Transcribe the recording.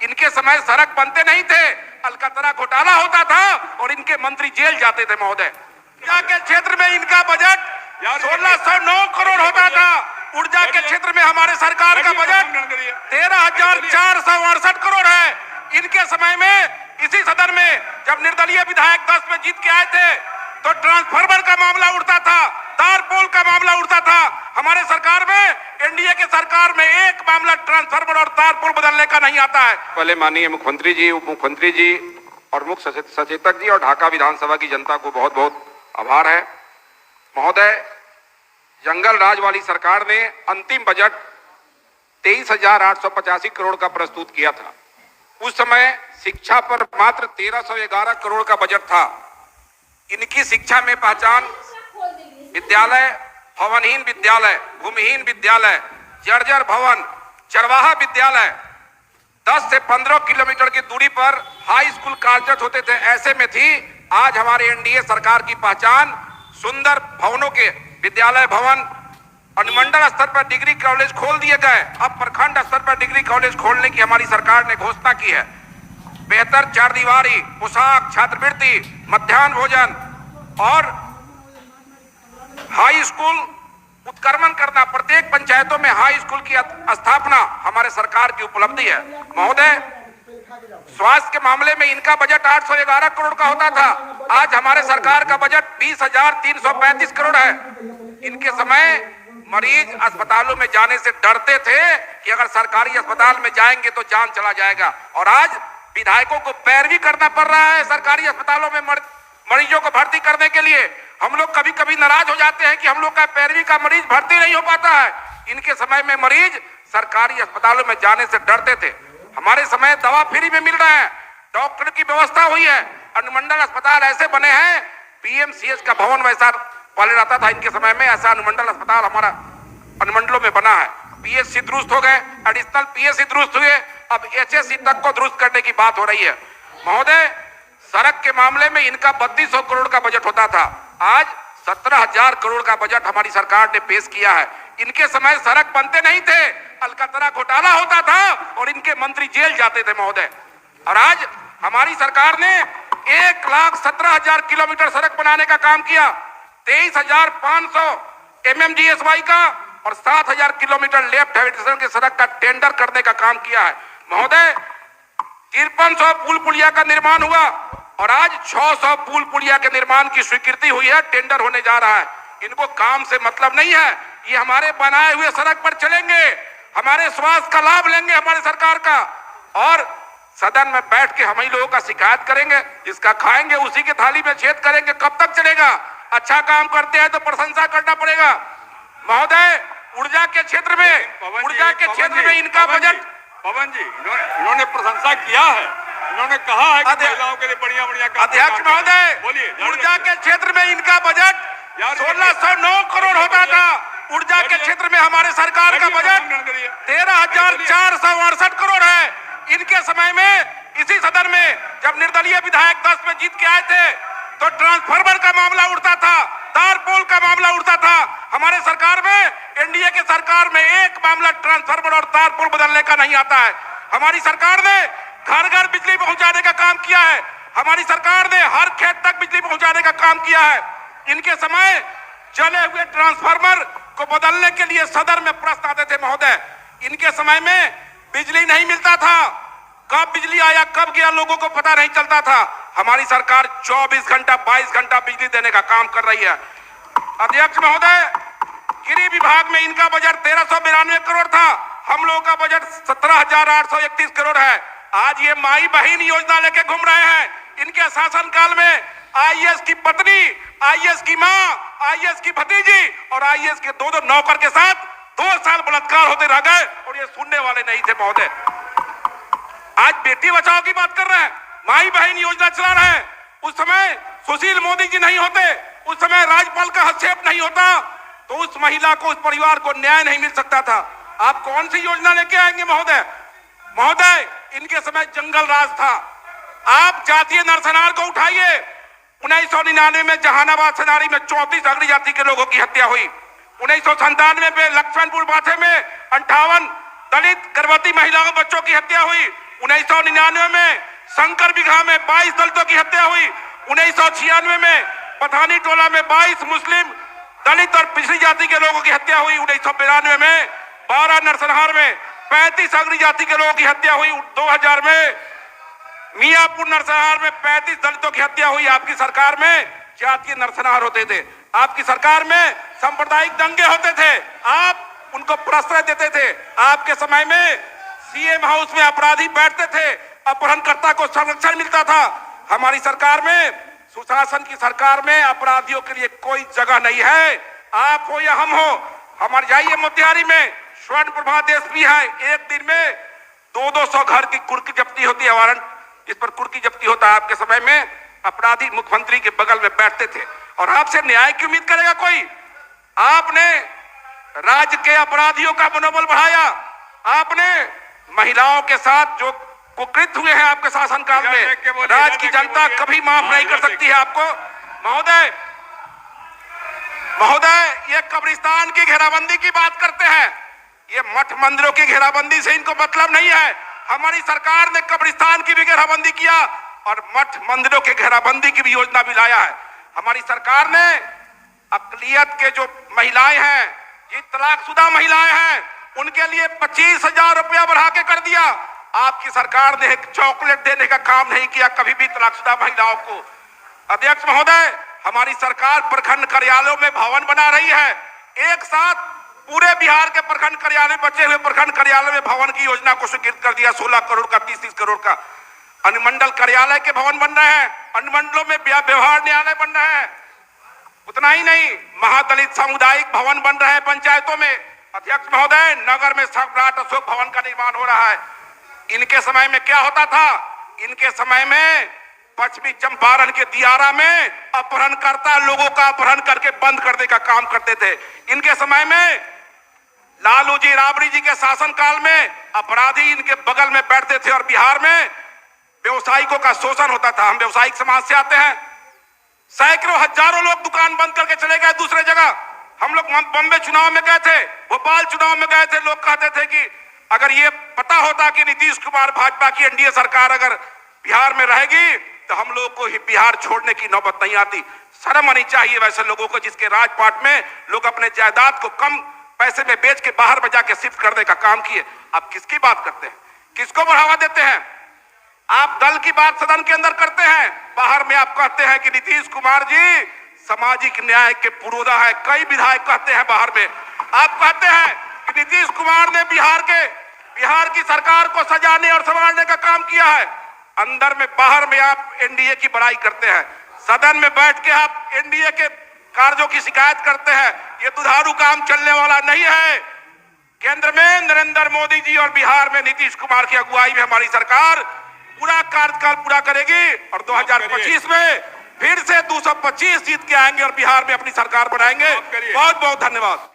इनके समय सड़क बनते नहीं थे, अलकतरा घोटाला होता था और इनके मंत्री जेल जाते थे महोदय। ऊर्जा के क्षेत्र में इनका बजट 1609 करोड़ होता था। ऊर्जा के क्षेत्र में हमारे सरकार का बजट 13,468 करोड़ है। इनके समय में इसी सदन में जब निर्दलीय विधायक 10 में जीत के आए थे तो ट्रांसफार्मर का मामला उठता था, तार पोल का मामला उठता था। हमारे सरकार में, एनडीए के सरकार में एक मामला ट्रांसफार्मर और तार पोल बदलने का नहीं आता है। पहले माननीय मुख्यमंत्री जी, उप मुख्यमंत्री जी और मुख्य सचेतक जी और ढाका विधानसभा की जनता को बहुत बहुत आभार है। महोदय, जंगल राज वाली सरकार ने अंतिम बजट 23,885 करोड़ का प्रस्तुत किया था। उस समय शिक्षा पर मात्र 1,311 करोड़ का बजट था। इनकी शिक्षा में पहचान विद्यालय, भवनहीन विद्यालय, भूमिहीन विद्यालय, जर्जर भवन, चरवाहा विद्यालय, 10 से 15 किलोमीटर की दूरी पर हाई स्कूल कार्यरत होते थे, ऐसे में थी। आज हमारे एनडीए सरकार की पहचान सुंदर भवनों के विद्यालय भवन, अनुमंडल स्तर पर डिग्री कॉलेज खोल दिए गए। अब प्रखंड स्तर पर डिग्री कॉलेज खोलने की हमारी सरकार ने घोषणा की है। बेहतर चारदीवारी, पोशाक, छात्रवृत्ति, मध्याह्न भोजन और हाई स्कूल उत्क्रमण करना, प्रत्येक पंचायतों में हाई स्कूल की स्थापना हमारे सरकार की उपलब्धि है। महोदय, स्वास्थ्य के मामले में इनका बजट 811 करोड़ का होता था। आज हमारे सरकार का बजट 20,335 करोड़ है। इनके समय मरीज अस्पतालों में जाने से डरते थे कि अगर सरकारी अस्पताल में जाएंगे तो जान चला जाएगा, और आज विधायकों को पैरवी करना पड़ रहा है सरकारी अस्पतालों में मरीजों को भर्ती करने के लिए। हम लोग कभी कभी नाराज हो जाते हैं कि हम लोग का पैरवी का मरीज भर्ती नहीं हो पाता है। इनके समय में मरीज सरकारी अस्पतालों में जाने से डरते थे। हमारे समय दवा फ्री में मिल रहा है, डॉक्टर की व्यवस्था हुई है, अनुमंडल अस्पताल ऐसे बने हैं, पीएमसीएच का भवन वैसा पहले रहता था, इनके समय में ऐसा अनुमंडल अस्पताल हमारा अनुमंडलों में बना है। पीएचसी दुरुस्त हो गए, एडिशनल पीएचसी दुरुस्त हुए, अब एचएससी तक को दुरुस्त करने की बात हो रही है। महोदय, सड़क के मामले में इनका 3200 करोड़ का बजट होता था। आज 17,000 करोड़ का बजट हमारी सरकार ने पेश किया है। इनके समय सड़क बनते नहीं थे, अलकतरा घोटाला होता था और इनके मंत्री जेल जाते थे महोदय। और आज हमारी सरकार ने 1,17,000 किलोमीटर सड़क बनाने का काम किया, 23,500 MMGSY का और 7,000 किलोमीटर लेफ्ट हैबिटेशन के सड़क का टेंडर करने का काम किया है। महोदय, 5300 पुल पुलिया का निर्माण हुआ और आज 600 पुल पुलिया के निर्माण की स्वीकृति हुई है, टेंडर होने जा रहा है। इनको काम से मतलब नहीं है, ये हमारे बनाए हुए सड़क पर चलेंगे, हमारे स्वास्थ्य का लाभ लेंगे हमारे सरकार का, और सदन में बैठ के हम ही लोगों का शिकायत करेंगे, जिसका खाएंगे उसी के थाली में छेद करेंगे। कब तक चलेगा? अच्छा काम करते हैं तो प्रशंसा करना पड़ेगा। महोदय, ऊर्जा के क्षेत्र में इनका बजट, पवन जी, इन्होंने प्रशंसा किया है, इन्होंने कहा है कि महिलाओं के लिए बढ़िया बढ़िया। अध्यक्ष महोदय, ऊर्जा के क्षेत्र में इनका बजट 1609 करोड़ होता था। ऊर्जा के क्षेत्र में हमारे सरकार का बजट 13,468 करोड़ है। इनके समय में इसी सदन में जब निर्दलीय विधायक 10 में जीत के आए थे तो ट्रांसफार्मर का मामला उठता था, तार पोल का मामला उठता था। हमारे सरकार में, एनडीए के सरकार में एक मामला ट्रांसफार्मर और तार पोल बदलने का नहीं आता है। हमारी सरकार ने घर घर बिजली पहुंचाने का काम किया है। हमारी सरकार ने हर खेत तक बिजली पहुंचाने का काम किया है। इनके समय जले हुए ट्रांसफार्मर को बदलने के लिए सदन में प्रश्न आते थे महोदय। इनके समय में बिजली नहीं मिलता था, कब बिजली आया कब गया लोगों को पता नहीं चलता था। हमारी सरकार 24 घंटा 22 घंटा बिजली देने का काम कर रही है। अध्यक्ष महोदय, गृह विभाग में इनका बजट 1392 करोड़ था, हम लोगों का बजट 17,831 करोड़ है। आज ये माई बहन योजना लेके घूम रहे हैं। इनके शासनकाल में आईएएस की पत्नी, आईएएस की मां, आईएएस की भतीजी और आईएएस के दो नौकर के साथ 2 साल बलात्कार होते रह गए और ये सुनने वाले नहीं थे महोदय। आज बेटी बचाओ की बात कर रहे हैं, माई बहन योजना चला रहे हैं। उस समय सुशील मोदी जी नहीं होते, उस समय राज्यपाल का हस्तक्षेप नहीं होता तो उस महिला को, उस परिवार को न्याय नहीं मिल सकता था। आप कौन सी योजना लेके आएंगे महोदय? महोदय, इनके समय जंगल राज था। आप जातीय नरसंहार को उठाइए। 1999 में जहानाबाद सेनारी में 34 अग्नि जाति के लोगों की हत्या हुई। 1997 में लक्ष्मणपुर बाथे में 58 दलित गर्भवती महिलाओं बच्चों की हत्या हुई। 1999 में शंकर बिगहा में 22 दलितों की हत्या हुई। 1996 में पठानी टोला में 22 मुस्लिम, दलित और पिछड़ी जाति के लोगों की हत्या हुई। 1992 में 12 नरसंहार में 35 अग्री जाति के लोगों की हत्या हुई। 2000 में मियापुर नरसंहार में 35 दलितों की हत्या हुई। आपकी सरकार में जातीय नरसंहार होते थे, आपकी सरकार में सांप्रदायिक दंगे होते थे, आप उनको प्रश्रय देते थे। आपके समय में सीएम हाउस में अपराधी बैठते थे, अपहरणकर्ता को संरक्षण मिलता था। हमारी सरकार में, सुशासन की सरकार में अपराधियों के लिए कोई जगह नहीं है। आप हो या हम हो, हमारे जाइए मोतिहारी में स्वर्ण प्रभा देश भी है, एक दिन में 200 घर की कुर्की जब्ती होती है, वारंट इस पर कुर्की जब्ती होता है। आपके समय में अपराधी मुख्यमंत्री के बगल में बैठते थे और आपसे न्याय की उम्मीद करेगा कोई? आपने राज्य के अपराधियों का मनोबल बढ़ाया, आपने महिलाओं के साथ जो कुकृत हुए हैं आपके शासनकाल में, राज्य की जनता कभी माफ नहीं कर सकती है आपको। महोदय, ये कब्रिस्तान की घेराबंदी की बात करते हैं, ये मठ मंदिरों की घेराबंदी से इनको मतलब नहीं है। हमारी सरकार ने कब्रिस्तान की भी घेराबंदी किया और मठ मंदिरों के घेराबंदी की भी योजना भी लाया है। हमारी सरकार ने अकलियत के जो महिलाएं हैं, ये तलाकशुदा महिलाएं हैं, उनके लिए 25,000 रुपया बढ़ा के कर दिया। आपकी सरकार ने एक चॉकलेट देने का काम नहीं किया कभी भी तलाकशुदा महिलाओं को। अध्यक्ष महोदय, हमारी सरकार प्रखंड कार्यालयों में भवन बना रही है। एक साथ पूरे बिहार के प्रखंड कार्यालय, बचे हुए प्रखंड कार्यालय में भवन की योजना को स्वीकृत कर दिया। 16 करोड़ का, 30-30 करोड़ का। अनुमंडल कार्यालय के भवन बन रहे हैं, अनुमंडलों में व्यवहार न्यायालय बन रहे हैं। उतना ही नहीं, महादलित सामुदायिक भवन बन रहे हैं पंचायतों में। अध्यक्ष महोदय, नगर में सम्राट अशोक भवन का निर्माण हो रहा है। इनके समय में क्या होता था? इनके समय में पश्चिमी चंपारण के दियारा में अपहरणकर्ता लोगों का अपहरण करके बंद करने का काम करते थे। इनके समय में लालू जी, राबड़ी जी के शासनकाल में अपराधी इनके बगल में बैठते थे और बिहार में व्यवसायिकों का शोषण होता था। हम व्यवसायिक समाज से आते हैं, सैकड़ों हजारों लोग दुकान बंद करके चले गए दूसरे जगह। हम लोग बॉम्बे चुनाव में गए थे, भोपाल चुनाव में गए थे, लोग कहते थे कि अगर ये पता होता कि नीतीश कुमार, भाजपा की एनडीए सरकार अगर बिहार में रहेगी तो हम लोग को बिहार छोड़ने की नौबत नहीं आती। शर्म आनी चाहिए वैसे लोगों को जिसके राजपाट में लोग अपने जायदाद को कम पैसे में बेच के बाहर में जाके शिफ्ट करने का काम किए। आप किसकी बात करते हैं? किसको बढ़ावा देते हैं? आप दल की बात सदन के अंदर करते हैं, बाहर में आप कहते हैं कि नीतीश कुमार जी सामाजिक न्याय के पुरोधा है। कई विधायक कहते हैं बाहर में, आप कहते हैं कि नीतीश कुमार ने बिहार की सरकार को सजाने और संभालने का काम किया है। अंदर में, बाहर में आप एनडीए की बड़ाई करते हैं, सदन में बैठ के आप एनडीए के कार्यों की शिकायत करते हैं। ये दुधारू काम चलने वाला नहीं है। केंद्र में नरेंद्र मोदी जी और बिहार में नीतीश कुमार की अगुवाई में हमारी सरकार पूरा कार्यकाल पूरा करेगी और 2025 में फिर से 225 जीत के आएंगे और बिहार में अपनी सरकार बनाएंगे। बहुत बहुत धन्यवाद।